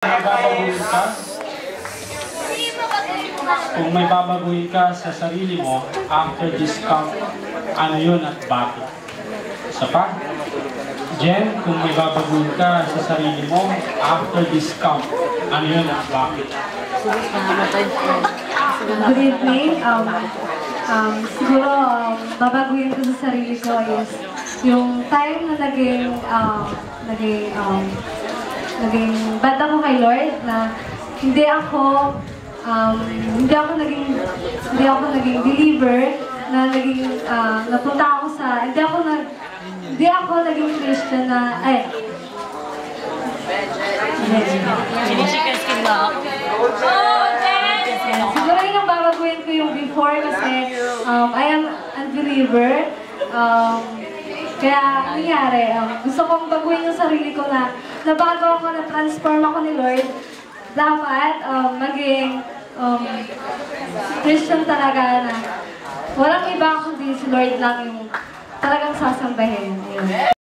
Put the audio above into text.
Babaguhin ka? Kung may babaguhin ka sa sarili mo after this camp, ano yun at bakit? Isa pa? Jen, kung may babaguhin ka sa sarili mo after this camp, ano yun at bakit? Good evening. Siguro, babaguhin ko sa sarili ko is yung time na naging bad ako kay Lord, na hindi ako naging believer, na napunta ako sa, hindi ako naging Christian na, siguro yun ang babaguhin ko yung before, kasi I am unbeliever. Kaya nangyari, gusto kong baguhin yung sarili ko na nabago ako, na-transform ako ni Lord. Dapat maging Christian talaga, na walang iba kundi si Lord lang yung talagang sasambahin.